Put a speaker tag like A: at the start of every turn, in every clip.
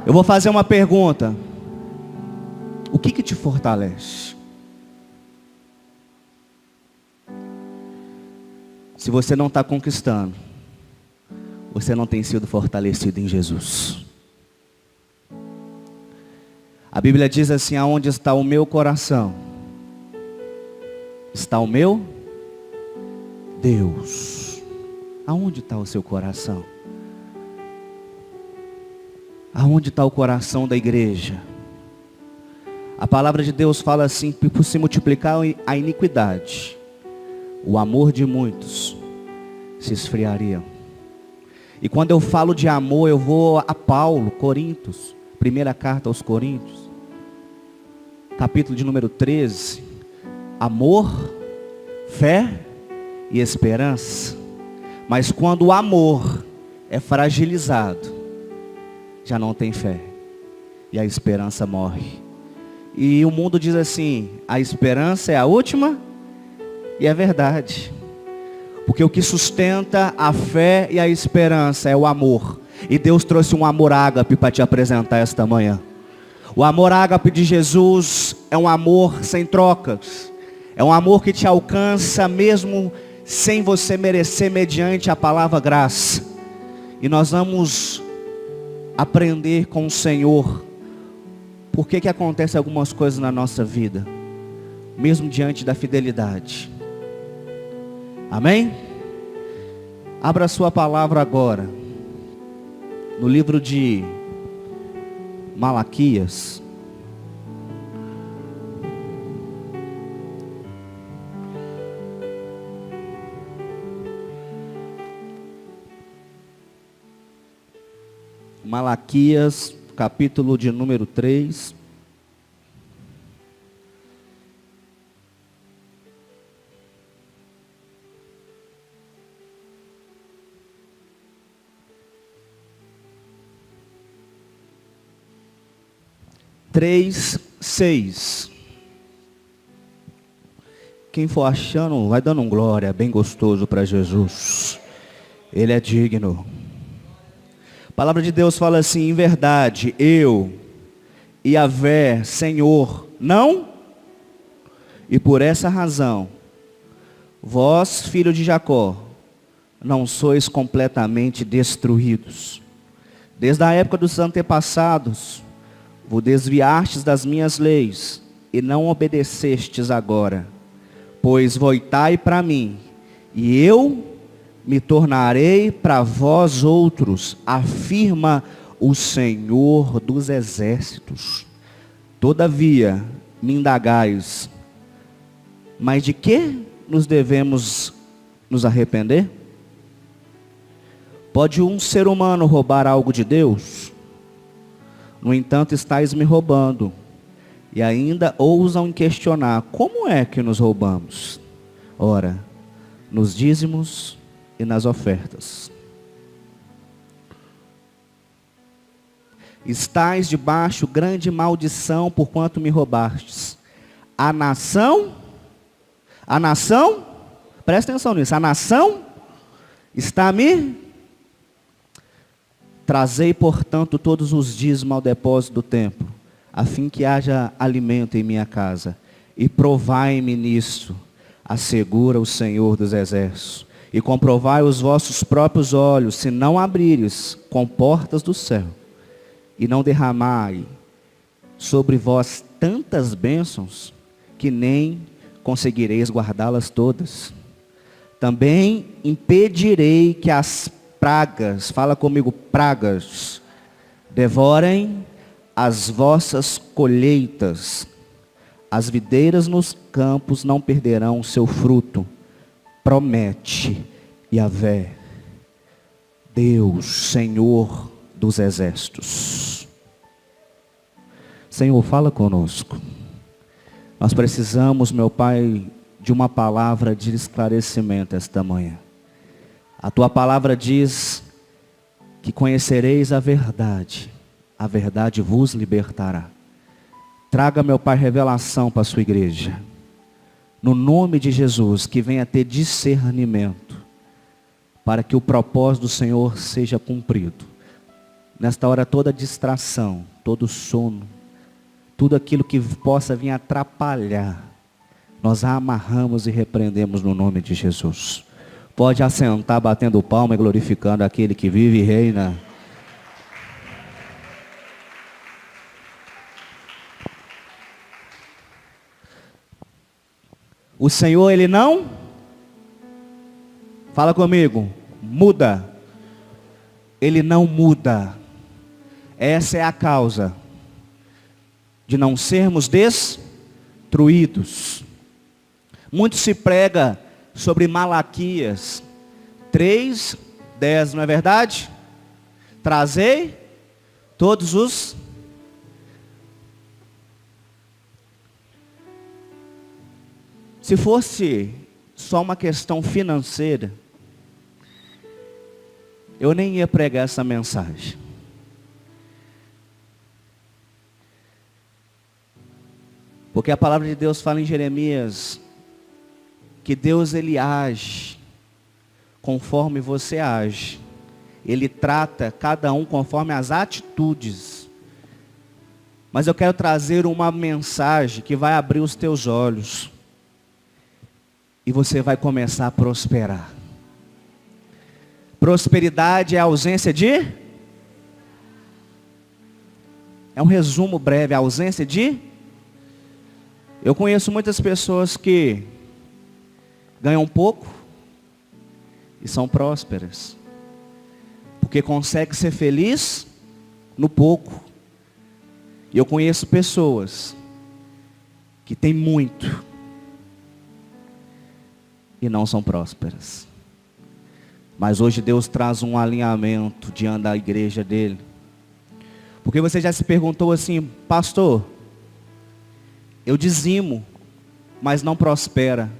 A: Eu vou fazer uma pergunta. O que te fortalece? Se você não está conquistando, você não tem sido fortalecido em Jesus. A Bíblia diz assim: aonde está o meu coração, está o meu Deus. Aonde está o seu coração? Aonde está o coração da igreja? A palavra de Deus fala assim: por se multiplicar a iniquidade, o amor de muitos se esfriaria. E quando eu falo de amor, eu vou a Paulo, Coríntios, primeira carta aos Coríntios, capítulo de número 13. Amor, fé e esperança. Mas quando o amor é fragilizado, já não tem fé, e a esperança morre. E o mundo diz assim: a esperança é a última, e é verdade. Porque o que sustenta a fé e a esperança é o amor. E Deus trouxe um amor ágape para te apresentar esta manhã. O amor ágape de Jesus é um amor sem trocas. É um amor que te alcança mesmo sem você merecer, mediante a palavra graça. E nós vamos aprender com o Senhor por que acontece algumas coisas na nossa vida, mesmo diante da fidelidade. Amém? Abra a sua palavra agora no livro de Malaquias. Malaquias, capítulo de número 3. Três, 6. Quem for achando, vai dando um glória bem gostoso para Jesus. Ele é digno. A palavra de Deus fala assim: em verdade, eu, Yahvé, Senhor, não? E por essa razão, vós, filho de Jacó, não sois completamente destruídos. Desde a época dos antepassados, vos desviastes das minhas leis, e não obedecestes agora. Pois voltai para mim, e eu me tornarei para vós outros, afirma o Senhor dos exércitos. Todavia, me indagais, mas de que nos devemos nos arrepender? Pode um ser humano roubar algo de Deus? No entanto, estáis me roubando, e ainda ousam questionar: como é que nos roubamos? Ora, nos dízimos e nas ofertas. Estais debaixo grande maldição, porquanto me roubastes. A nação, presta atenção nisso, a nação está me... Trazei, portanto, todos os dízimos ao depósito do templo, a fim que haja alimento em minha casa. E provai-me nisso, assegura o Senhor dos exércitos. E comprovai os vossos próprios olhos, se não abrires com portas do céu, e não derramai sobre vós tantas bênçãos, que nem conseguireis guardá-las todas. Também impedirei que as pragas, fala comigo, pragas, devorem as vossas colheitas. As videiras nos campos não perderão o seu fruto. Promete Yahvé, Deus, Senhor dos exércitos. Senhor, fala conosco. Nós precisamos, meu Pai, de uma palavra de esclarecimento esta manhã. A tua palavra diz que conhecereis a verdade vos libertará. Traga, meu Pai, revelação para a sua igreja. No nome de Jesus, que venha ter discernimento, para que o propósito do Senhor seja cumprido. Nesta hora toda distração, todo sono, tudo aquilo que possa vir atrapalhar, nós amarramos e repreendemos no nome de Jesus. Pode assentar batendo palma e glorificando aquele que vive e reina. O Senhor, Ele não, fala comigo, muda. Ele não muda. Essa é a causa de não sermos destruídos. Muito se prega sobre Malaquias 3:10, não é verdade? Trazei todos os... Se fosse só uma questão financeira, eu nem ia pregar essa mensagem. Porque a palavra de Deus fala em Jeremias que Deus, Ele age conforme você age. Ele trata cada um conforme as atitudes. Mas eu quero trazer uma mensagem que vai abrir os teus olhos. E você vai começar a prosperar. Prosperidade é a ausência de... É um resumo breve, a ausência de... Eu conheço muitas pessoas que ganham pouco e são prósperas. Porque conseguem ser feliz no pouco. E eu conheço pessoas que têm muito e não são prósperas. Mas hoje Deus traz um alinhamento diante da igreja dele. Porque você já se perguntou assim, pastor, eu dizimo, mas não prospera.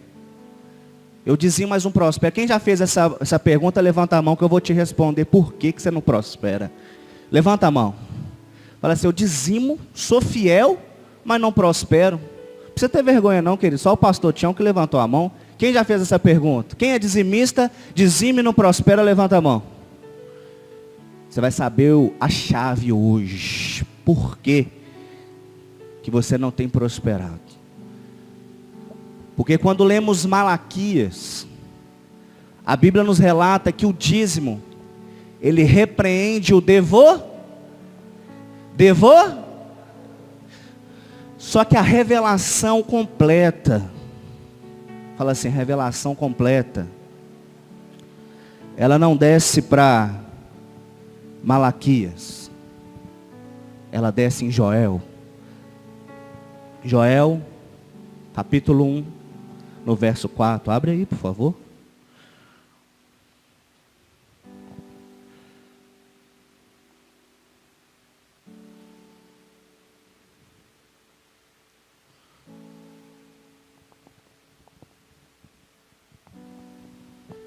A: Eu dizimo, mas não prospera. Quem já fez essa pergunta, levanta a mão que eu vou te responder por que você não prospera. Levanta a mão. Fala assim, eu dizimo, sou fiel, mas não prospero. Não precisa ter vergonha não, querido. Só o pastor Tião que levantou a mão. Quem já fez essa pergunta? Quem é dizimista, dizime e não prospera, levanta a mão. Você vai saber a chave hoje. Por quê que você não tem prosperado? Porque quando lemos Malaquias, a Bíblia nos relata que o dízimo, ele repreende o só que a revelação completa, fala assim, revelação completa, ela não desce para Malaquias, ela desce em Joel. Joel, capítulo 1, no verso 4. Abre aí, por favor.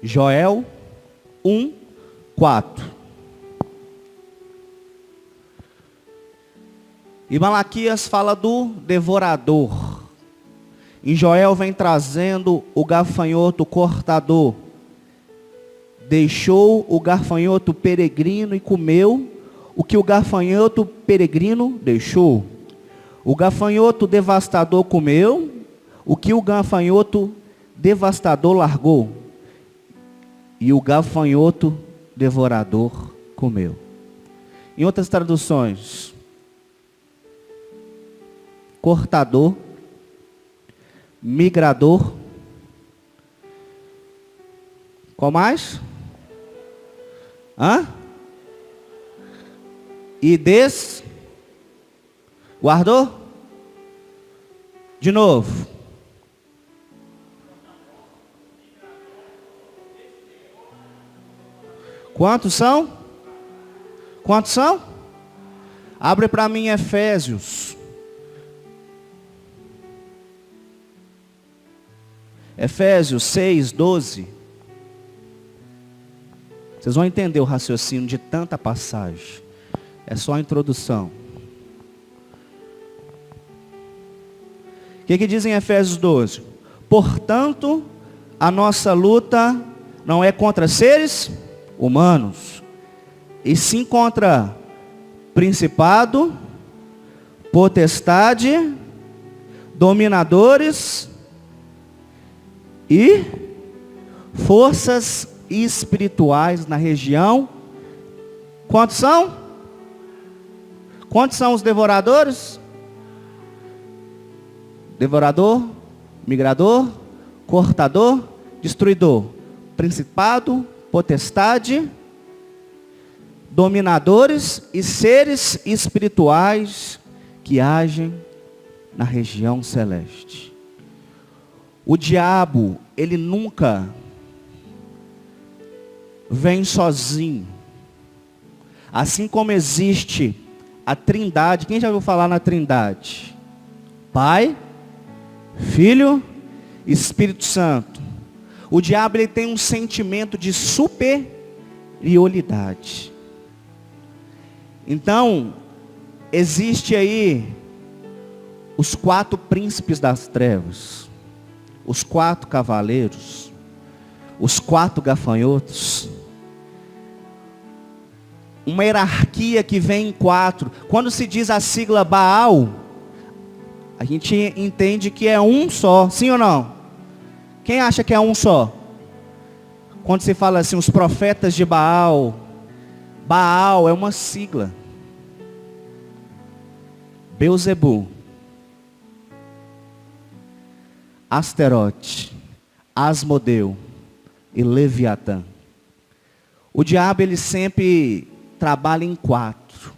A: Joel 1, 4. E Malaquias fala do devorador. Em Joel vem trazendo o gafanhoto cortador. Deixou o gafanhoto peregrino e comeu o que o gafanhoto peregrino deixou. O gafanhoto devastador comeu o que o gafanhoto devastador largou. E o gafanhoto devorador comeu. Em outras traduções, cortador, migrador, qual mais? E guardou? De novo. Quantos são? Quantos são? Abre para mim Efésios. Efésios 6, 12. Vocês vão entender o raciocínio de tanta passagem. É só a introdução. O que diz em Efésios 12? Portanto, a nossa luta não é contra seres humanos, e sim contra principado, potestade, dominadores e forças espirituais na região. Quantos são? Quantos são os devoradores? Devorador, migrador, cortador, destruidor. Principado, potestade, dominadores e seres espirituais que agem na região celeste. O diabo, ele nunca vem sozinho. Assim como existe a Trindade, quem já ouviu falar na Trindade? Pai, Filho, Espírito Santo. O diabo, ele tem um sentimento de superioridade. Então, existe aí os 4 príncipes das trevas, os 4 cavaleiros, os 4 gafanhotos, uma hierarquia que vem em 4. Quando se diz a sigla Baal, a gente entende que é um só, sim ou não? Quem acha que é um só? Quando se fala assim, os profetas de Baal, Baal é uma sigla. Beuzebu, Asterote, Asmodeu e Leviatã. O diabo, ele sempre trabalha em 4.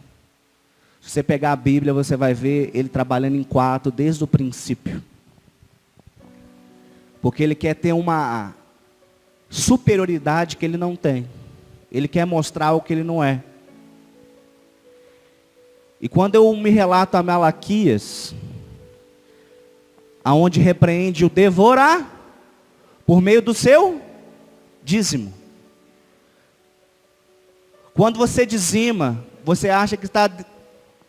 A: Se você pegar a Bíblia, você vai ver ele trabalhando em 4 desde o princípio. Porque ele quer ter uma superioridade que ele não tem. Ele quer mostrar o que ele não é. E quando eu me relato a Malaquias, aonde repreende o devorar, por meio do seu dízimo. Quando você dizima, você acha que está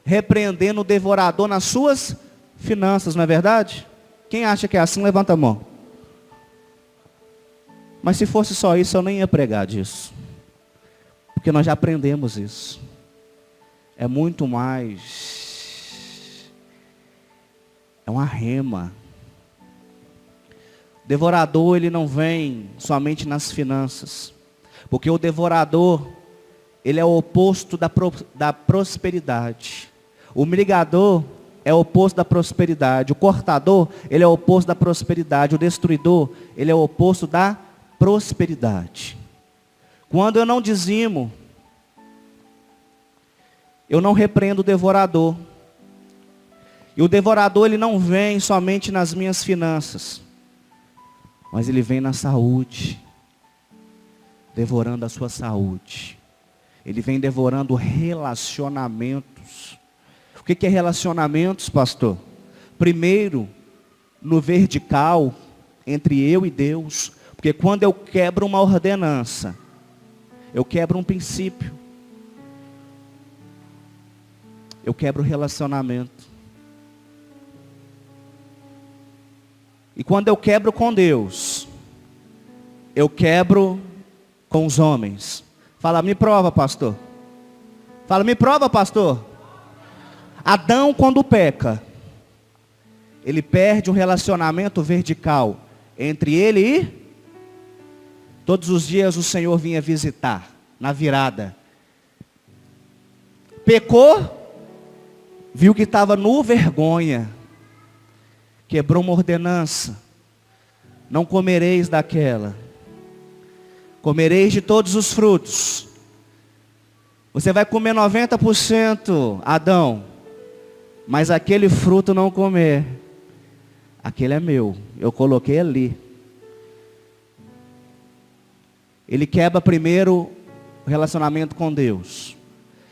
A: repreendendo o devorador nas suas finanças, não é verdade? Quem acha que é assim, levanta a mão. Mas se fosse só isso, eu nem ia pregar disso. Porque nós já aprendemos isso. É muito mais. É uma rema. O devorador, ele não vem somente nas finanças. Porque o devorador, ele é o oposto da prosperidade. O migrador é o oposto da prosperidade. O cortador, ele é o oposto da prosperidade. O destruidor, ele é o oposto da prosperidade. Quando eu não dizimo, eu não repreendo o devorador. E o devorador, ele não vem somente nas minhas finanças, mas ele vem na saúde, devorando a sua saúde. Ele vem devorando relacionamentos. O que é relacionamentos, pastor? Primeiro, no vertical, entre eu e Deus. Porque quando eu quebro uma ordenança, eu quebro um princípio. Eu quebro o relacionamento. E quando eu quebro com Deus, eu quebro com os homens. Fala, me prova, pastor. Fala, me prova, pastor. Adão, quando peca, ele perde um relacionamento vertical entre ele e... Todos os dias o Senhor vinha visitar, na virada. Pecou, viu que estava no vergonha, quebrou uma ordenança. Não comereis daquela. Comereis de todos os frutos. Você vai comer 90%, Adão. Mas aquele fruto não comer. Aquele é meu, eu coloquei ali. Ele quebra primeiro o relacionamento com Deus.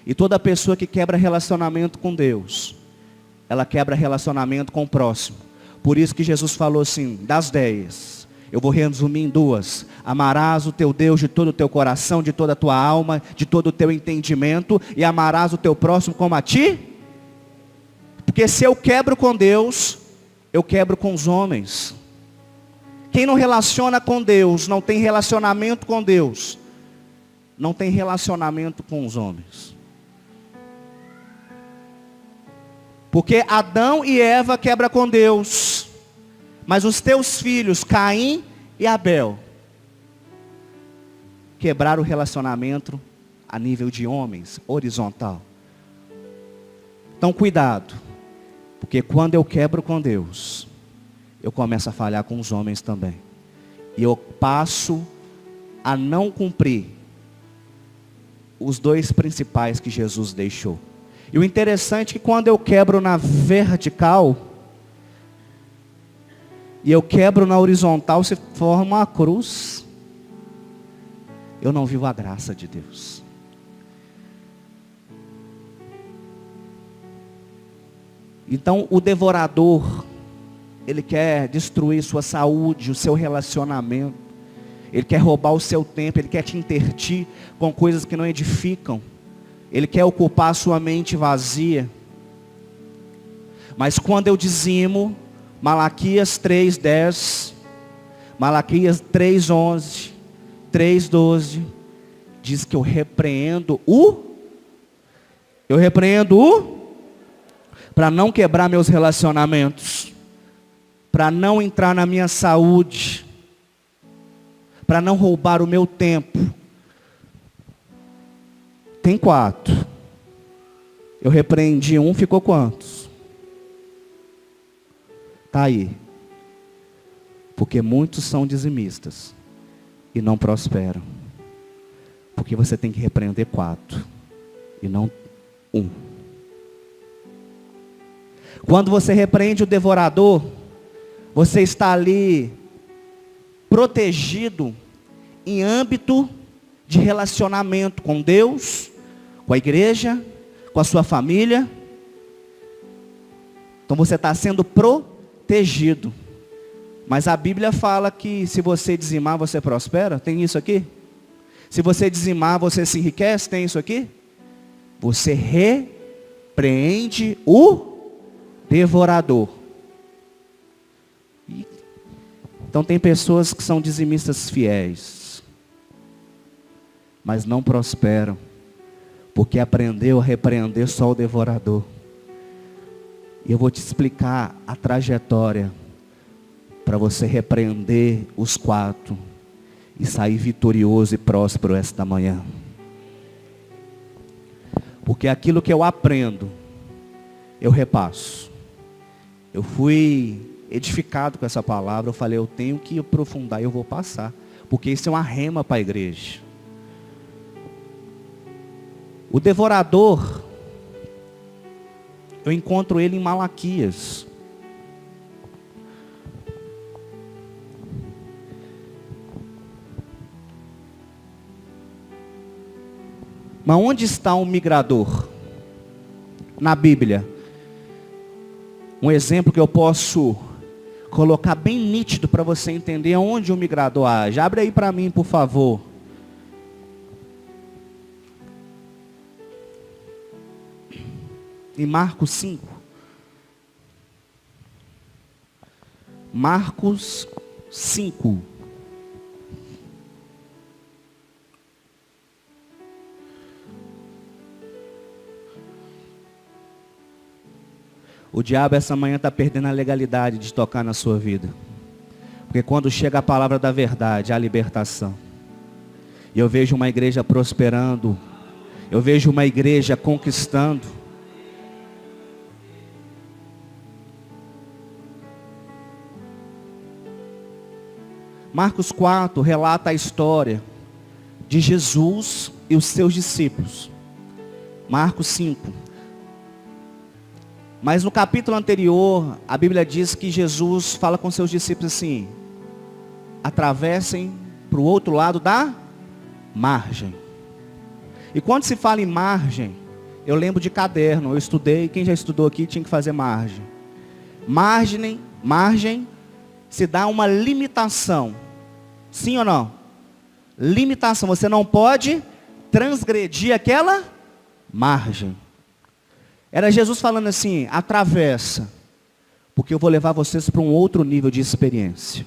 A: E toda pessoa que quebra relacionamento com Deus, ela quebra relacionamento com o próximo. Por isso que Jesus falou assim, das 10, eu vou resumir em 2. Amarás o teu Deus de todo o teu coração, de toda a tua alma, de todo o teu entendimento, e amarás o teu próximo como a ti. Porque se eu quebro com Deus, eu quebro com os homens. Quem não relaciona com Deus, não tem relacionamento com Deus, não tem relacionamento com os homens. Porque Adão e Eva quebram com Deus. Mas os teus filhos, Caim e Abel, quebraram o relacionamento a nível de homens, horizontal. Então cuidado. Porque quando eu quebro com Deus, eu começo a falhar com os homens também. E eu passo a não cumprir os dois principais que Jesus deixou. E o interessante é que quando eu quebro na vertical, e eu quebro na horizontal, se forma uma cruz. Eu não vivo a graça de Deus. Então o devorador, ele quer destruir sua saúde, o seu relacionamento. Ele quer roubar o seu tempo, ele quer te intertir com coisas que não edificam. Ele quer ocupar a sua mente vazia. Mas quando eu dizimo, Malaquias 3:10, Malaquias 3:11, 3:12, diz que eu repreendo para não quebrar meus relacionamentos, para não entrar na minha saúde, para não roubar o meu tempo. Tem 4. Eu repreendi um, ficou quantos? Está aí. Porque muitos são dizimistas e não prosperam. Porque você tem que repreender 4 e não 1. Quando você repreende o devorador, você está ali protegido em âmbito de relacionamento com Deus, com a igreja, com a sua família. Então você está sendo protegido. Mas a Bíblia fala que se você dizimar, você prospera. Tem isso aqui? Se você dizimar, você se enriquece. Tem isso aqui? Você repreende o devorador. Então tem pessoas que são dizimistas fiéis, mas não prosperam, porque aprendeu a repreender só o devorador. E eu vou te explicar a trajetória para você repreender os 4 e sair vitorioso e próspero esta manhã. Porque aquilo que eu aprendo, eu repasso. Eu fui edificado com essa palavra, eu falei, eu tenho que aprofundar, eu vou passar, porque isso é uma rema para a igreja. O devorador, eu encontro ele em Malaquias. Mas onde está um migrador? Na Bíblia. Um exemplo que eu posso colocar bem nítido para você entender onde o migrador age. Abre aí para mim, por favor. Em Marcos 5. Marcos 5. O diabo essa manhã está perdendo a legalidade de tocar na sua vida. Porque quando chega a palavra da verdade, há libertação. E eu vejo uma igreja prosperando. Eu vejo uma igreja conquistando. Marcos 4 relata a história de Jesus e os seus discípulos. Marcos 5. Mas no capítulo anterior, a Bíblia diz que Jesus fala com seus discípulos assim: atravessem para o outro lado da margem. E quando se fala em margem, eu lembro de caderno, eu estudei, quem já estudou aqui tinha que fazer margem. Margem se dá uma limitação. Sim ou não? Limitação, você não pode transgredir aquela margem. Era Jesus falando assim: atravessa, porque eu vou levar vocês para um outro nível de experiência.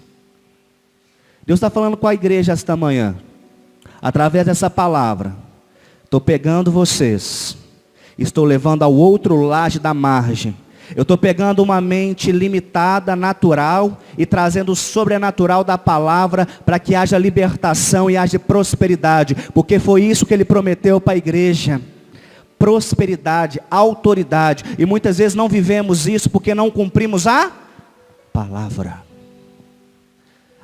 A: Deus está falando com a igreja esta manhã, através dessa palavra. Estou pegando vocês, estou levando ao outro lado da margem, Eu estou pegando uma mente limitada, natural, e trazendo o sobrenatural da palavra para que haja libertação e haja prosperidade. Porque foi isso que ele prometeu para a igreja. Prosperidade, autoridade. E muitas vezes não vivemos isso porque não cumprimos a palavra.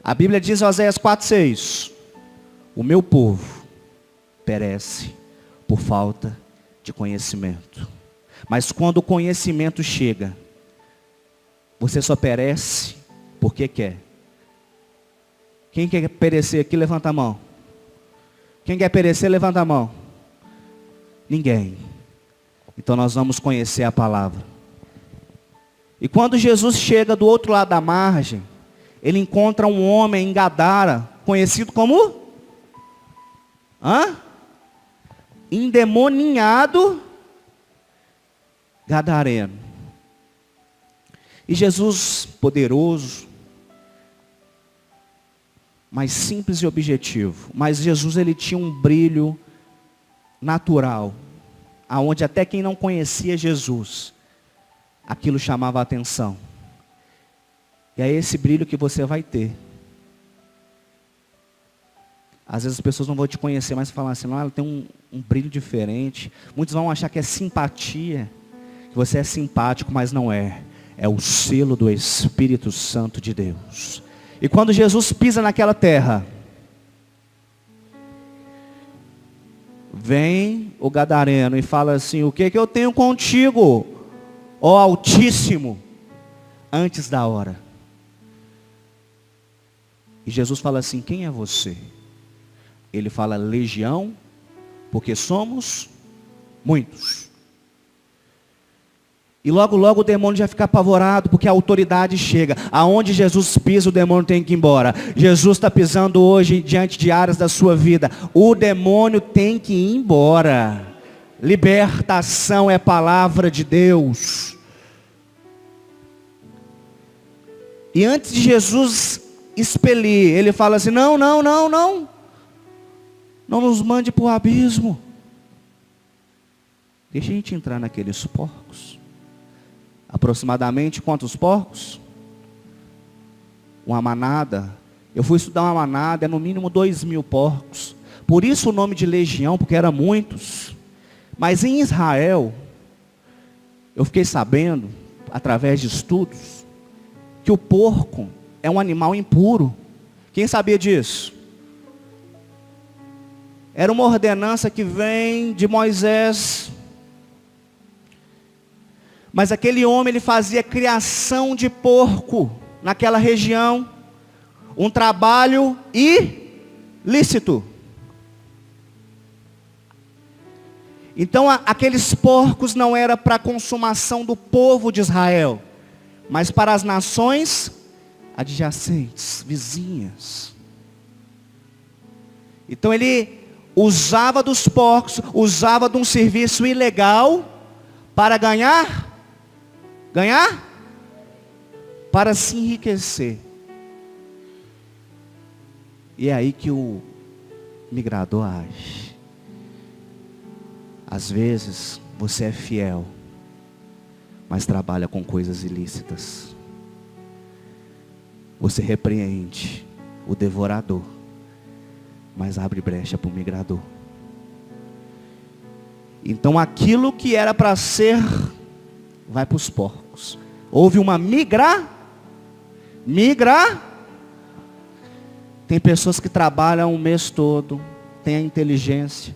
A: A Bíblia diz em Oséias 4:6: o meu povo perece por falta de conhecimento. Mas quando o conhecimento chega, você só perece porque quer. Quem quer perecer aqui, levanta a mão. Quem quer perecer, levanta a mão. Ninguém. Então nós vamos conhecer a palavra. E quando Jesus chega do outro lado da margem, ele encontra um homem em Gadara, conhecido como endemoniado gadareno. E Jesus, poderoso, mas simples e objetivo. Mas Jesus, ele tinha um brilho natural, aonde até quem não conhecia Jesus, aquilo chamava a atenção. E é esse brilho que você vai ter. Às vezes as pessoas não vão te conhecer, mas falam assim: não, ela tem um brilho diferente. Muitos vão achar que é simpatia, que você é simpático, mas não é. É o selo do Espírito Santo de Deus. E quando Jesus pisa naquela terra, vem o gadareno e fala assim: o que eu tenho contigo, ó Altíssimo, antes da hora? E Jesus fala assim: quem é você? Ele fala: legião, porque somos muitos. E logo logo o demônio já fica apavorado, porque a autoridade chega. Aonde Jesus pisa, o demônio tem que ir embora. Jesus está pisando hoje diante de áreas da sua vida. O demônio tem que ir embora. Libertação é palavra de Deus. E antes de Jesus expelir, ele fala assim: não nos mande para o abismo. Deixa a gente entrar naqueles porcos. Aproximadamente quantos porcos? Uma manada. Eu fui estudar uma manada, é no mínimo 2.000 porcos. Por isso o nome de legião, porque eram muitos. Mas em Israel, eu fiquei sabendo, através de estudos, que o porco é um animal impuro. Quem sabia disso? Era uma ordenança que vem de Moisés. Mas aquele homem, ele fazia criação de porco naquela região. Um trabalho ilícito. Então aqueles porcos não era para a consumação do povo de Israel, mas para as nações adjacentes, vizinhas. Então ele usava dos porcos, usava de um serviço ilegal para ganhar, para se enriquecer. E é aí que o migrador age. Às vezes você é fiel, mas trabalha com coisas ilícitas. Você repreende o devorador, mas abre brecha para o migrador. Então aquilo que era para ser, vai para os porcos. Houve uma migra. Tem pessoas que trabalham o mês todo, tem a inteligência,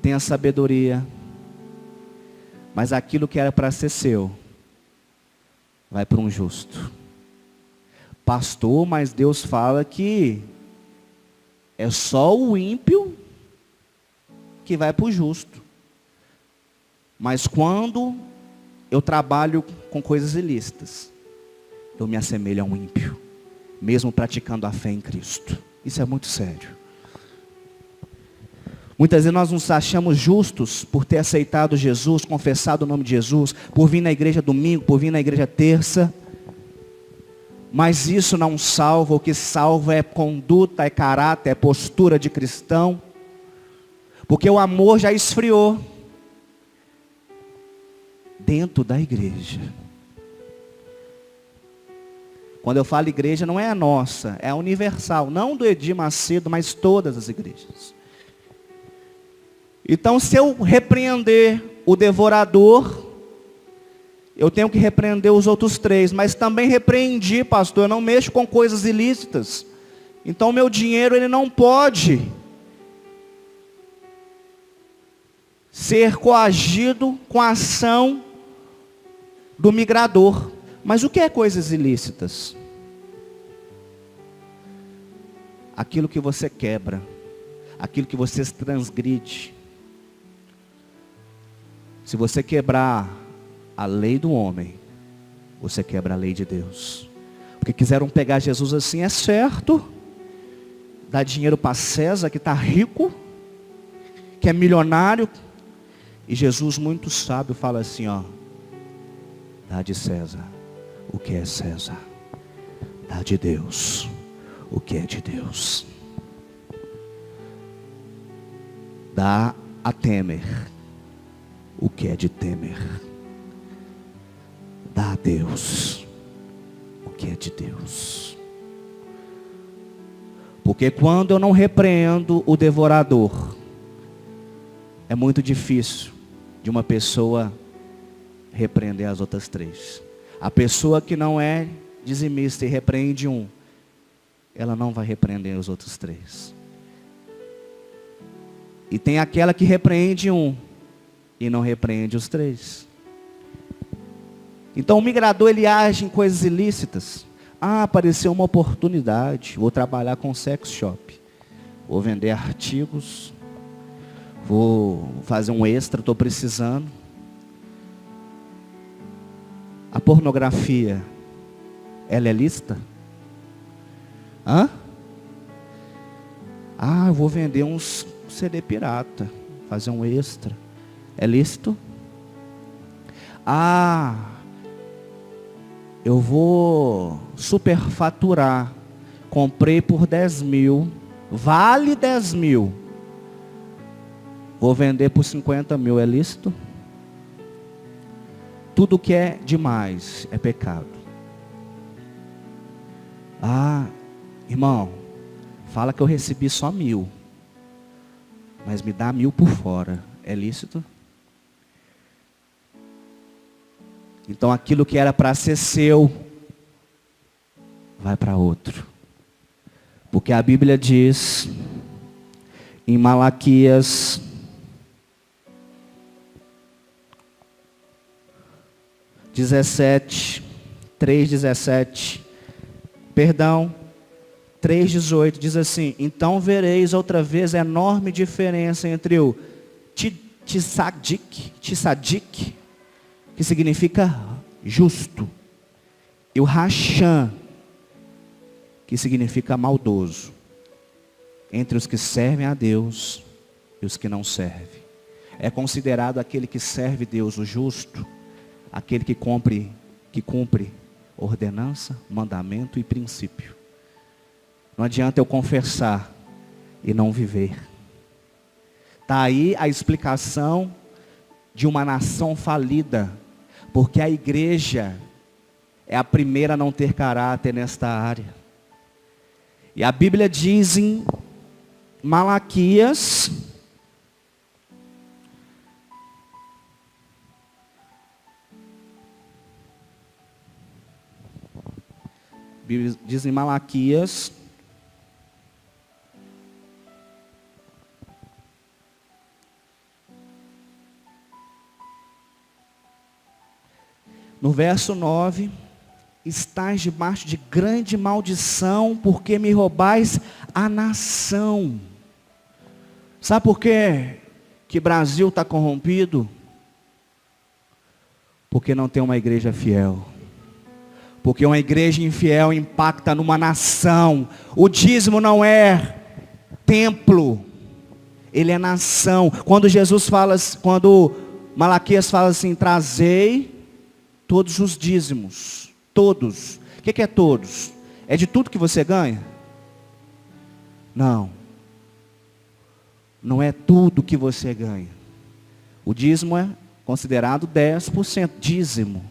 A: tem a sabedoria, mas aquilo que era para ser seu, vai para um justo. Pastor, mas Deus fala que é só o ímpio que vai para o justo. Mas quando eu trabalho com coisas ilícitas, eu me assemelho a um ímpio, mesmo praticando a fé em Cristo. Isso é muito sério. Muitas vezes nós nos achamos justos por ter aceitado Jesus, confessado o nome de Jesus, por vir na igreja domingo, por vir na igreja terça. Mas isso não salva. O que salva é conduta, é caráter, é postura de cristão. Porque o amor já esfriou dentro da igreja. Quando eu falo igreja, não é a nossa, é a universal. Não do Edir Macedo, mas todas as igrejas. Então, se eu repreender o devorador, eu tenho que repreender os outros 3. Mas também repreendi, pastor, eu não mexo com coisas ilícitas. Então, meu dinheiro, ele não pode ser coagido com a ação do migrador. Mas o que é coisas ilícitas? Aquilo que você quebra, aquilo que você transgride. Se você quebrar a lei do homem, você quebra a lei de Deus. Porque quiseram pegar Jesus assim, é certo, dar dinheiro para César, que está rico, que é milionário. E Jesus, muito sábio, fala assim, ó: dá de César o que é César, dá de Deus o que é de Deus. Dá a Temer o que é de Temer. Dá a Deus o que é de Deus. Porque quando eu não repreendo o devorador, é muito difícil de uma pessoa repreender as outras 3. A pessoa que não é dizimista e repreende um, ela não vai repreender os outros 3. E tem aquela que repreende um e não repreende os 3. Então o migrador, ele age em coisas ilícitas. Ah, apareceu uma oportunidade, vou trabalhar com sex shop, vou vender artigos, vou fazer um extra, estou precisando. A pornografia, ela é lícita? Hã? Ah, eu vou vender uns CD pirata, fazer um extra. É lícito? Ah, eu vou superfaturar. Comprei por 10 mil, vale 10 mil. Vou vender por 50 mil, é lícito? Tudo que é demais é pecado. Ah, irmão, fala que eu recebi só 1.000, mas me dá 1.000 por fora, é lícito? Então aquilo que era para ser seu, vai para outro. Porque a Bíblia diz, em Malaquias 3:18, diz assim: então vereis outra vez a enorme diferença entre o tzadik, que significa justo, e o racham, que significa maldoso, entre os que servem a Deus e os que não servem. É considerado aquele que serve Deus o justo, aquele que cumpre ordenança, mandamento e princípio. Não adianta eu confessar e não viver. Está aí a explicação de uma nação falida, porque a igreja é a primeira a não ter caráter nesta área. E a Bíblia diz em Malaquias, no verso 9, estais debaixo de grande maldição, porque me roubais a nação. Sabe por quê que o Brasil está corrompido? Porque não tem uma igreja fiel. Porque uma igreja infiel impacta numa nação. O dízimo não é templo, ele é nação. Quando quando Malaquias fala assim, trazei todos os dízimos. Todos. O que é todos? É de tudo que você ganha? Não. Não é tudo que você ganha. O dízimo é considerado 10%. Dízimo.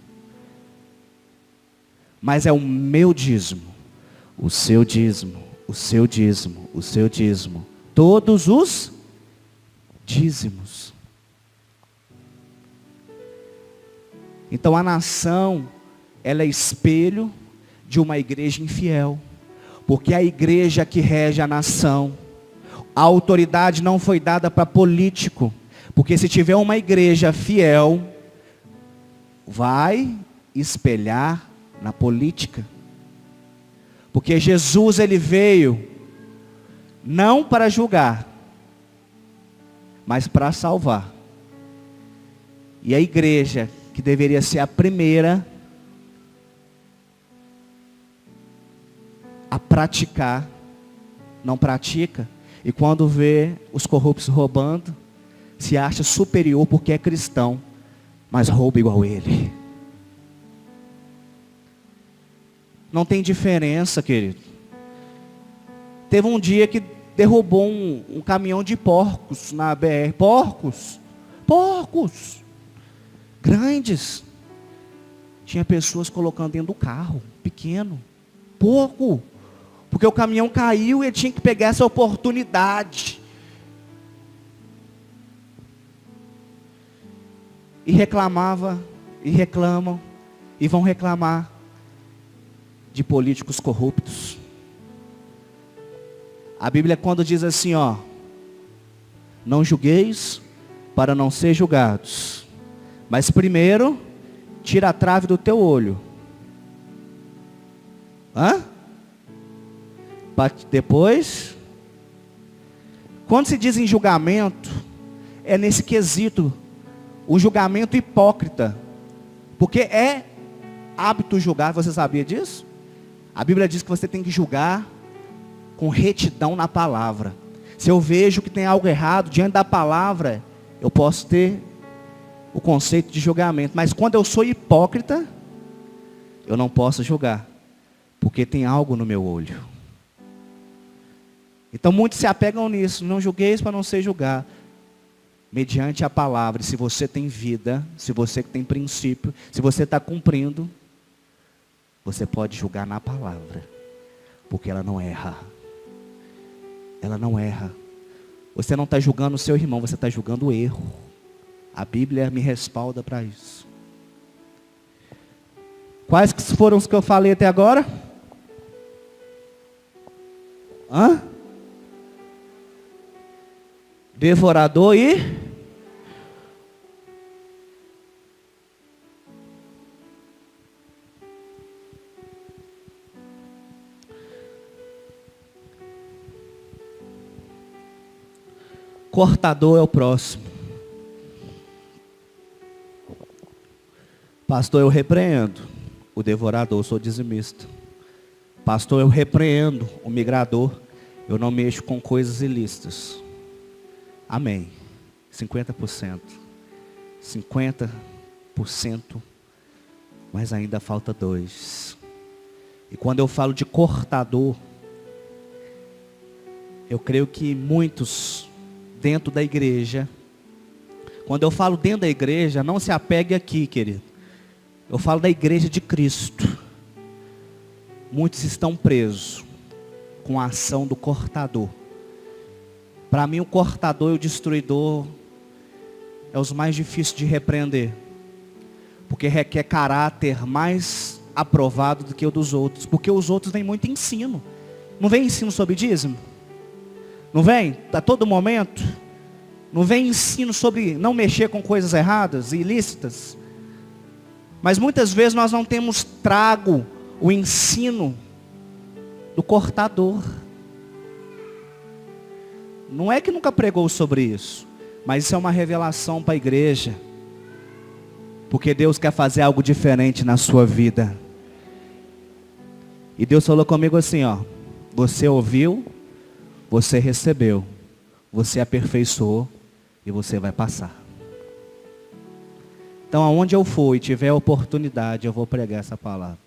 A: mas é o meu dízimo, o seu dízimo, o seu dízimo, o seu dízimo, todos os dízimos. Então a nação, ela é espelho de uma igreja infiel, porque é a igreja que rege a nação. A autoridade não foi dada para político, porque se tiver uma igreja fiel, vai espelhar na política. Porque Jesus, ele veio não para julgar, mas para salvar. E a igreja, que deveria ser a primeira a praticar, não pratica, e quando vê os corruptos roubando, se acha superior porque é cristão, mas rouba igual ele. Não tem diferença, querido. Teve um dia que derrubou um caminhão de porcos na BR. Porcos, grandes. Tinha pessoas colocando dentro do carro, pequeno, porco. Porque o caminhão caiu e ele tinha que pegar essa oportunidade. E reclamava, e reclamam, e vão reclamar de políticos corruptos. A Bíblia quando diz assim, ó, não julgueis para não ser julgados, mas primeiro tira a trave do teu olho. Depois, quando se diz em julgamento, é nesse quesito, o julgamento hipócrita, porque é hábito julgar, você sabia disso? A Bíblia diz que você tem que julgar com retidão na palavra. Se eu vejo que tem algo errado diante da palavra, eu posso ter o conceito de julgamento, mas quando eu sou hipócrita, eu não posso julgar, porque tem algo no meu olho. Então muitos se apegam nisso, não julgueis para não ser julgado, mediante a palavra. E se você tem vida, se você tem princípio, se você está cumprindo, você pode julgar na palavra, porque ela não erra. Ela não erra. Você não está julgando o seu irmão, você está julgando o erro. A Bíblia me respalda para isso. Quais foram os que eu falei até agora? Devorador e cortador é o próximo. Pastor, eu repreendo o devorador, sou dizimista. Pastor, eu repreendo o migrador, eu não mexo com coisas ilícitas. Amém. 50%. 50%, mas ainda falta 2%. E quando eu falo de cortador, eu creio que muitos dentro da igreja, quando eu falo dentro da igreja, não se apegue aqui, querido. Eu falo da igreja de Cristo. Muitos estão presos com a ação do cortador. Para mim o cortador e o destruidor é os mais difíceis de repreender, porque requer caráter mais aprovado do que o dos outros, porque os outros vêm muito ensino. Não vem ensino sobre dízimo? Não vem? A todo momento? Não vem ensino sobre não mexer com coisas erradas e ilícitas? Mas muitas vezes nós não temos trago o ensino do cortador. Não é que nunca pregou sobre isso, mas isso é uma revelação para a igreja, porque Deus quer fazer algo diferente na sua vida. E Deus falou comigo assim, ó, você ouviu, você recebeu, você aperfeiçoou e você vai passar. Então aonde eu for e tiver oportunidade, eu vou pregar essa palavra.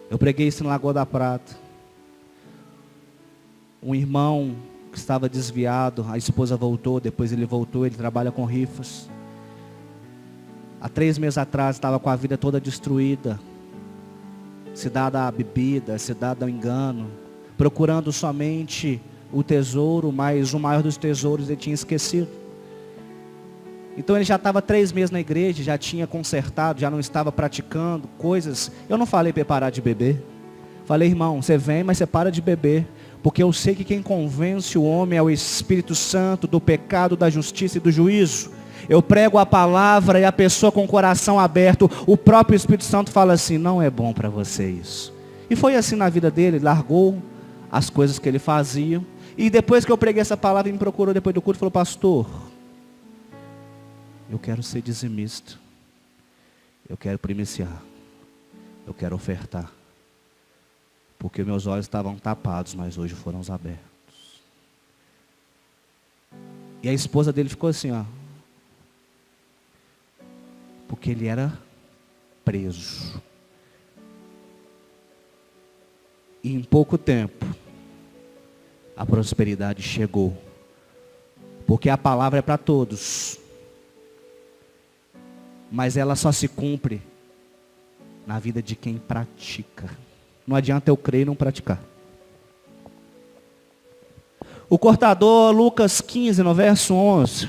A: Eu preguei isso na Lagoa da Prata. Um irmão que estava desviado, a esposa voltou, depois ele voltou, ele trabalha com rifas. há 3 meses atrás estava com a vida toda destruída, se dada à bebida, se dada ao engano, procurando somente o tesouro, mas o maior dos tesouros ele tinha esquecido. Então ele já estava 3 meses na igreja, já tinha consertado, já não estava praticando coisas. Eu não falei para parar de beber. Falei, irmão, você vem, mas você para de beber. Porque eu sei que quem convence o homem é o Espírito Santo do pecado, da justiça e do juízo. Eu prego a palavra e a pessoa com o coração aberto, o próprio Espírito Santo fala assim, não é bom para você isso. E foi assim na vida dele, largou as coisas que ele fazia. E depois que eu preguei essa palavra, ele me procurou depois do culto e falou, pastor, eu quero ser dizimista, eu quero primiciar, eu quero ofertar, porque meus olhos estavam tapados, mas hoje foram abertos. E a esposa dele ficou assim, ó, porque ele era preso. E em pouco tempo, a prosperidade chegou, porque a palavra é para todos, mas ela só se cumpre na vida de quem pratica. Não adianta eu crer e não praticar. O cortador, Lucas 15, no verso 11,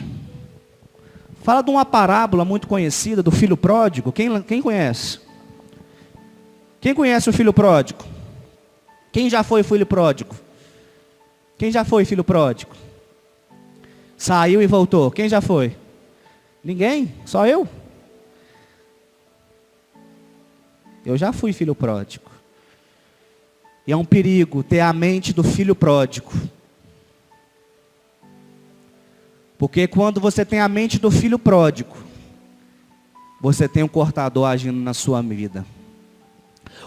A: fala de uma parábola muito conhecida do filho pródigo. Quem conhece? Quem conhece o filho pródigo? Quem já foi filho pródigo? Quem já foi filho pródigo? Saiu e voltou. Quem já foi? Ninguém? Só eu? Eu já fui filho pródigo. E é um perigo ter a mente do filho pródigo. Porque quando você tem a mente do filho pródigo, você tem um cortador agindo na sua vida.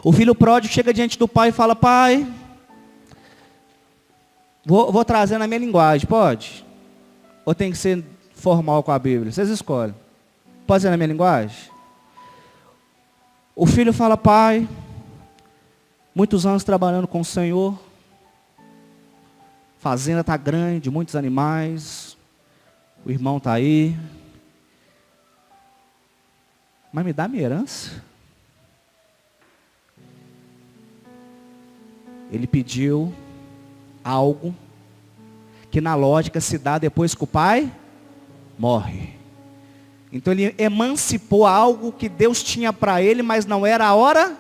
A: O filho pródigo chega diante do pai e fala, pai, vou trazer na minha linguagem, pode? Ou tem que ser formal com a Bíblia? Vocês escolhem. Pode ser na minha linguagem? O filho fala, pai, muitos anos trabalhando com o Senhor, fazenda está grande, muitos animais, o irmão está aí, mas me dá minha herança. Ele pediu algo que na lógica se dá depois que o pai morre. Então ele emancipou algo que Deus tinha para ele, mas não era a hora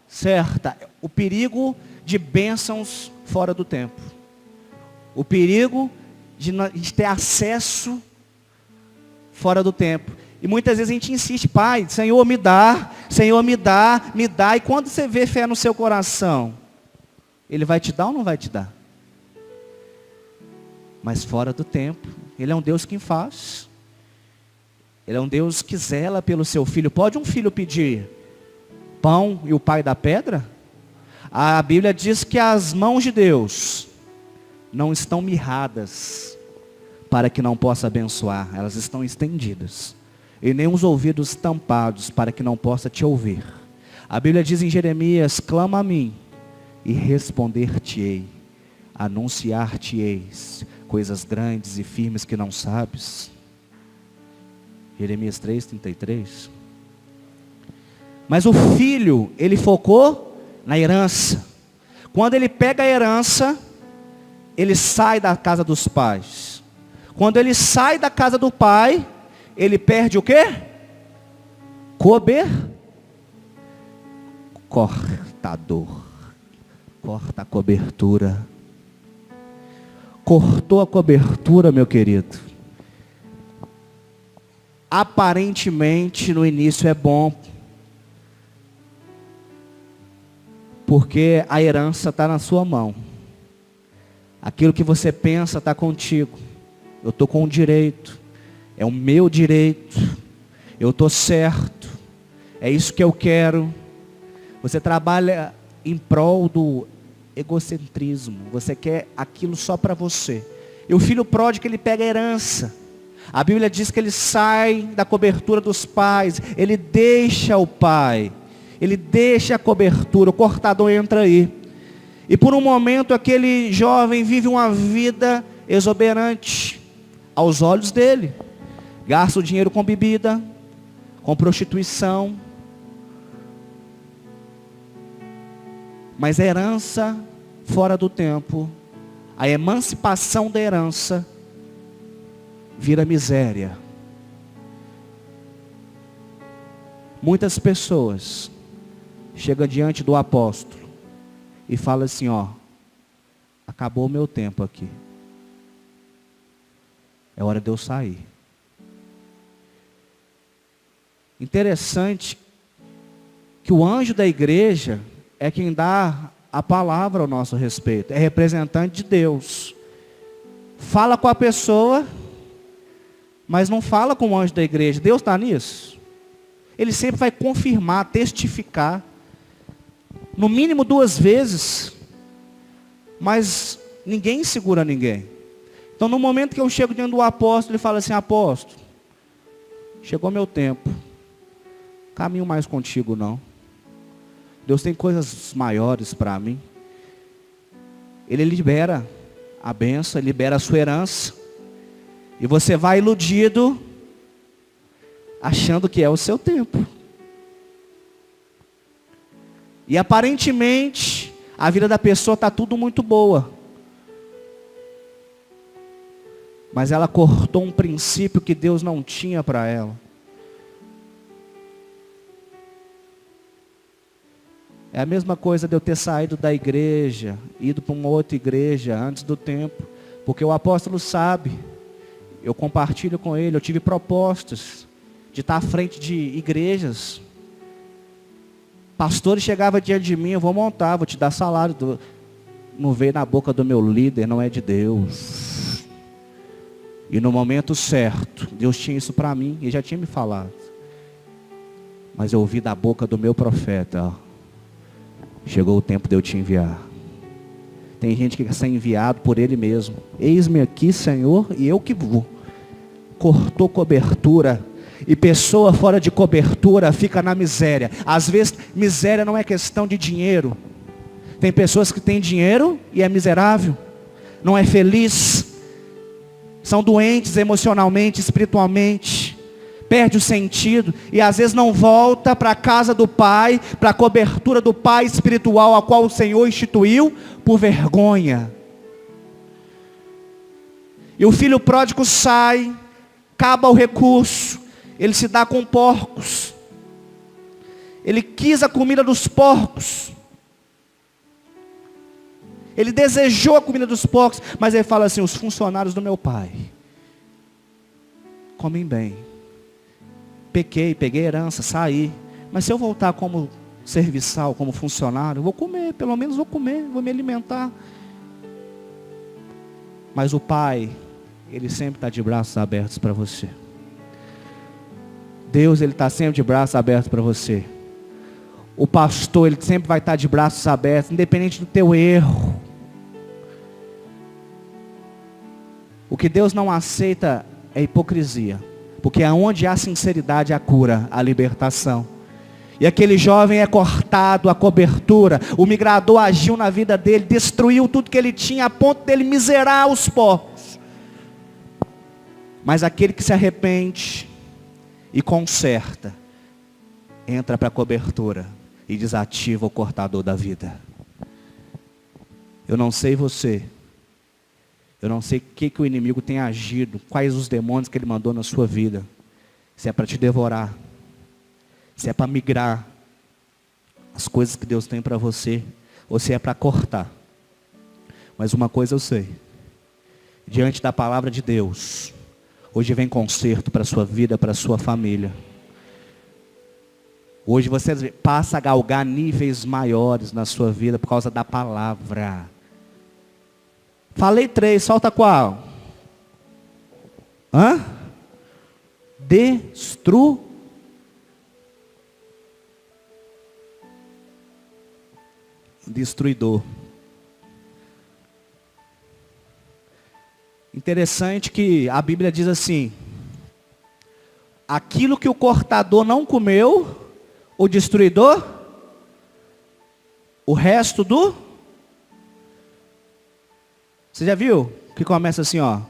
A: certa. O perigo de bênçãos fora do tempo. O perigo de ter acesso fora do tempo. E muitas vezes a gente insiste, pai, Senhor me dá, Senhor me dá, me dá. E quando você vê fé no seu coração, Ele vai te dar ou não vai te dar? Mas fora do tempo, Ele é um Deus que faz. Ele é um Deus que zela pelo seu filho. Pode um filho pedir pão e o pai dá pedra? A Bíblia diz que as mãos de Deus não estão mirradas para que não possa abençoar. Elas estão estendidas. E nem os ouvidos tampados para que não possa te ouvir. A Bíblia diz em Jeremias, clama a mim e responder-te-ei. Anunciar-te-eis coisas grandes e firmes que não sabes. Jeremias 3:33. Mas o filho, ele focou na herança. Quando ele pega a herança, ele sai da casa dos pais. Quando ele sai da casa do pai, ele perde o quê? Cortador. Corta a cobertura. Cortou a cobertura, meu querido. Aparentemente no início é bom, porque a herança está na sua mão. Aquilo que você pensa está contigo. Eu estou com o direito, é o meu direito, eu estou certo, é isso que eu quero. Você trabalha em prol do egocentrismo, você quer aquilo só para você. E o filho pródigo, ele pega a herança. A Bíblia diz que ele sai da cobertura dos pais, ele deixa o pai, ele deixa a cobertura, o cortador entra aí. E por um momento aquele jovem vive uma vida exuberante aos olhos dele. Gasta o dinheiro com bebida, com prostituição. Mas a herança fora do tempo, a emancipação da herança, vira miséria. Muitas pessoas chegam diante do apóstolo e falam assim, ó, acabou o meu tempo aqui. É hora de eu sair. Interessante que o anjo da igreja é quem dá a palavra ao nosso respeito. É representante de Deus. Fala com a pessoa, mas não fala com o anjo da igreja. Deus está nisso? Ele sempre vai confirmar, testificar. No mínimo 2 vezes. Mas ninguém segura ninguém. Então no momento que eu chego diante do apóstolo, ele fala assim, apóstolo, chegou meu tempo. Caminho mais contigo não. Deus tem coisas maiores para mim. Ele libera a bênção, ele libera a sua herança. E você vai iludido, achando que é o seu tempo. E aparentemente, a vida da pessoa está tudo muito boa. Mas ela cortou um princípio que Deus não tinha para ela. É a mesma coisa de eu ter saído da igreja, ido para uma outra igreja antes do tempo. Porque o apóstolo sabe, eu compartilho com ele, eu tive propostas de estar à frente de igrejas. Pastores chegavam diante de mim, eu vou montar, vou te dar salário. Não veio na boca do meu líder, não é de Deus. E no momento certo, Deus tinha isso para mim, e já tinha me falado. Mas eu ouvi da boca do meu profeta, ó, chegou o tempo de eu te enviar. Tem gente que quer ser enviado por ele mesmo. Eis-me aqui, Senhor, e eu que vou. Cortou cobertura. E pessoa fora de cobertura fica na miséria. Às vezes, miséria não é questão de dinheiro. Tem pessoas que têm dinheiro e é miserável. Não é feliz. São doentes emocionalmente, espiritualmente. Perde o sentido e às vezes não volta para a casa do Pai, para a cobertura do Pai espiritual, a qual o Senhor instituiu, por vergonha. E o filho pródigo sai, acaba o recurso, ele se dá com porcos. Ele quis a comida dos porcos. Ele desejou a comida dos porcos, mas ele fala assim, os funcionários do meu pai comem bem. Pequei, peguei herança, saí. Mas se eu voltar como serviçal, como funcionário, eu vou comer, pelo menos vou comer, vou me alimentar. Mas o Pai, Ele sempre está de braços abertos para você. Deus, Ele está sempre de braços abertos para você. O pastor, ele sempre vai estar de braços abertos, independente do teu erro. O que Deus não aceita é hipocrisia. Porque aonde há sinceridade, há cura, há libertação. E aquele jovem é cortado, a cobertura. O migrador agiu na vida dele, destruiu tudo que ele tinha, a ponto dele miserar os porcos. Mas aquele que se arrepende e conserta, entra para a cobertura e desativa o cortador da vida. Eu não sei você. Eu não sei o que o inimigo tem agido, quais os demônios que ele mandou na sua vida. Se é para te devorar, se é para migrar as coisas que Deus tem para você, ou se é para cortar. Mas uma coisa eu sei, diante da palavra de Deus, hoje vem conserto para a sua vida, para a sua família. Hoje você passa a galgar níveis maiores na sua vida por causa da palavra. Falei 3, solta qual? Destruidor. Interessante que a Bíblia diz assim: aquilo que o cortador não comeu, o destruidor, o resto do... Você já viu? Que começa assim, ó.